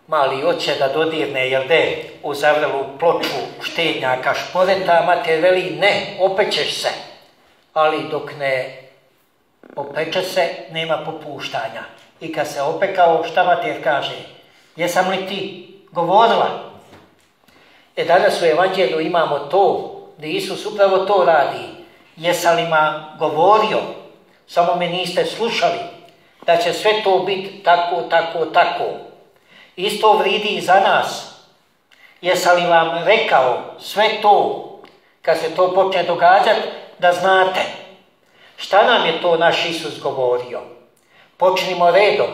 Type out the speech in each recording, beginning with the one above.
mali oće da dodirne, jel de, u zavrelu ploču štednjaka šporeta, mater veli ne, opećeš se. Ali dok ne opeče se, nema popuštanja. I kad se opekao, šta mater kaže? Jesam li ti govorila? Danas u Evanđelju imamo to, da Isus upravo to radi. Jesam li ma govorio, samo me niste slušali, da će sve to biti tako, tako, tako. Isto vridi i za nas. Jesam li vam rekao sve to, kad se to počne događati, da znate šta nam je to naš Isus govorio? Počnimo redom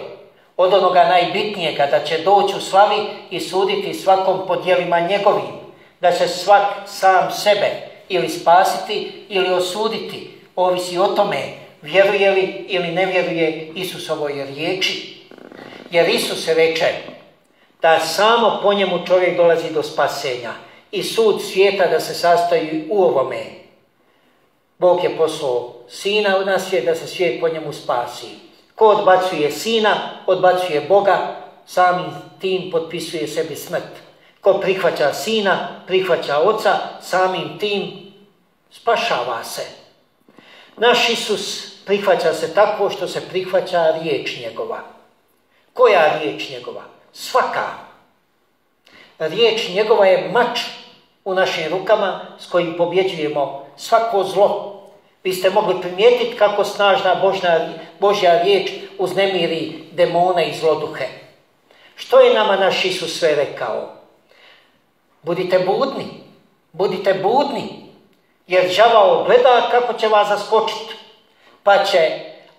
od onoga najbitnijega, da će doći u slavi i suditi svakom po djelima njegovim, da će svak sam sebe ili spasiti ili osuditi, ovisi o tome vjeruje li ili ne vjeruje Isusovoj riječi. Jer Isus reče da samo po njemu čovjek dolazi do spasenja i sud svijeta da se sastoji u ovome. Bog je poslao Sina u nas svijet da se svijet po njemu spasi. Ko odbacuje Sina, odbacuje Boga, samim tim potpisuje sebi smrt. Ko prihvaća Sina, prihvaća Oca, samim tim spašava se. Naš Isus prihvaća se tako što se prihvaća riječ njegova. Koja riječ njegova? Svaka. Riječ njegova je mač u našim rukama s kojim pobjeđujemo svako zlo. Vi ste mogli primijetiti kako snažna Božja riječ uznemiri demone i zloduhe. Što je nama naš Isus sve rekao? Budite budni, jer đavao gleda kako će vas zaskočiti. Pa će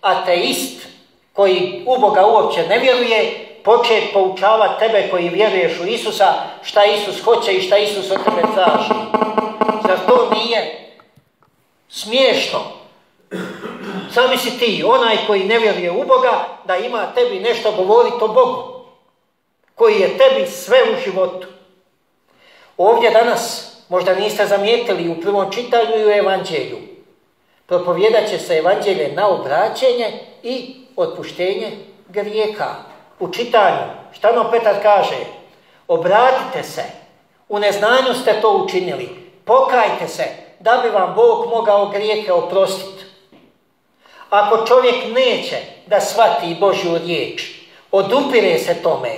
ateist koji u Boga uopće ne vjeruje početi poučavati tebe koji vjeruješ u Isusa šta Isus hoće i šta Isus od tebe traži. Zar to nije smiješno? Zamisli ti, onaj koji ne vjeruje u Boga, da ima tebi nešto govoriti o Bogu, koji je tebi sve u životu. Ovdje danas, možda niste zamijetili, u prvom čitanju i u Evanđelju, propovjedat će se Evanđelje na obraćenje i otpuštenje grijeha. U čitanju, šta nam Petar kaže? Obratite se, u neznanju ste to učinili, pokajte se, da bi vam Bog mogao grijehe oprostiti. Ako čovjek neće da shvati Božju riječ, odupire se tome,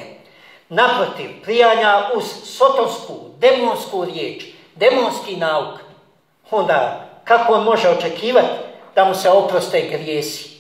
naprotiv, prijanja uz sotonsku, demonsku riječ, demonski nauk, onda kako on može očekivati da mu se oproste grijesi?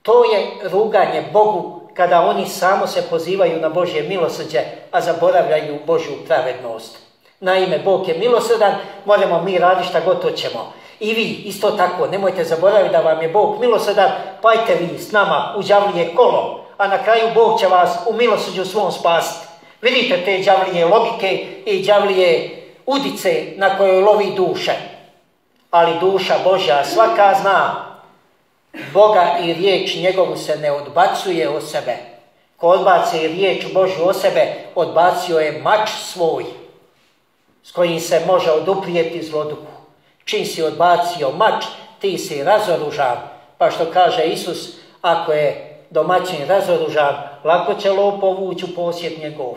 To je ruganje Bogu kada oni samo se pozivaju na Božje milosrđe, a zaboravljaju Božju pravednost. Naime, Bog je milosrdan, moramo mi raditi šta god hoćemo. I vi isto tako, nemojte zaboraviti da vam je Bog milosrdan, pajte vi s nama u đavlije kolo, a na kraju Bog će vas u milosrđu svom spasiti. Vidite te đavlije logike i đavlije udice na kojoj lovi duše. Ali duša Božja svaka zna Boga i riječ njegovu se ne odbacuje od sebe. Ko odbaci riječ Božju od sebe, odbacio je mač svoj, s kojim se može oduprijeti zloduhu. Čim si odbacio mač, ti si razoružan. Pa što kaže Isus, ako je domaćin razoružan, lako će lopov ući u posjed njegov.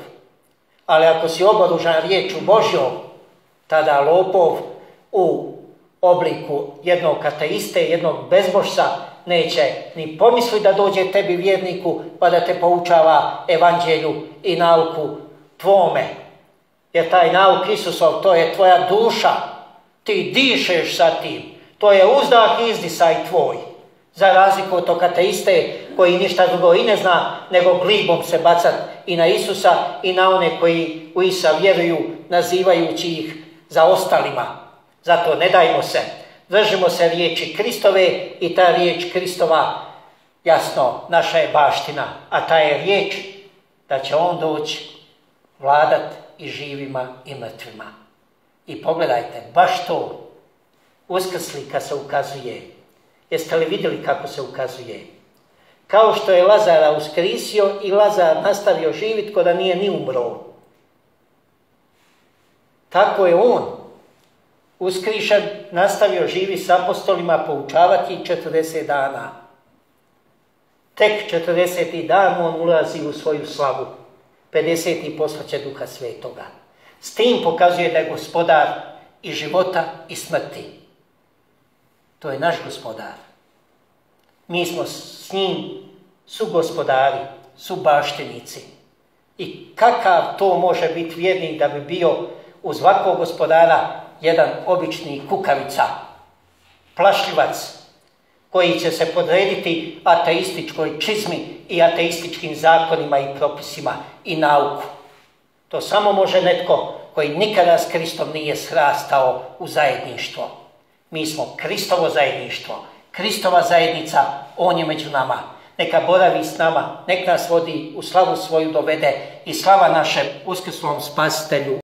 Ali ako si oboružan riječu Božjom, tada lopov u obliku jednog ateiste, jednog bezbožca, neće ni pomisli da dođe tebi vjerniku pa da te poučava evanđelju i nauku tvome. Jer taj nauk Isusov, to je tvoja duša. Ti dišeš sa tim. To je uzdah i izdisaj tvoj. Za razliku od tog ateiste koji ništa drugo i ne zna, nego glibom se bacat i na Isusa i na one koji u Isa vjeruju, nazivajući ih za ostalima. Zato ne dajmo se. Držimo se riječi Kristove i ta riječ Kristova, jasno, naša je baština. A ta je riječ da će on doći vladat i živima i mrtvima. I pogledajte, baš to uskrsli kad se ukazuje. Jeste li vidjeli kako se ukazuje? Kao što je Lazara uskrisio i Lazar nastavio živjeti ko da nije ni umro. Tako je on uskrišen, nastavio živi s apostolima, poučavati 40 dana. Tek 40. dan on ulazi u svoju slavu. 50. poslaće Duha Svetoga. S tim pokazuje da je gospodar i života i smrti. To je naš gospodar. Mi smo s njim sugospodari, subaštenici. I kakav to može biti vjernik da bi bio uz ovakvog gospodara jedan obični kukavica, plašljivac, koji će se podrediti ateističkoj čizmi i ateističkim zakonima i propisima i nauku. To samo može netko koji nikada s Kristom nije srastao u zajedništvo. Mi smo Kristovo zajedništvo, Kristova zajednica, on je među nama. Neka boravi s nama, nek nas vodi u slavu svoju dovede i slava našem uskrslom Spasitelju.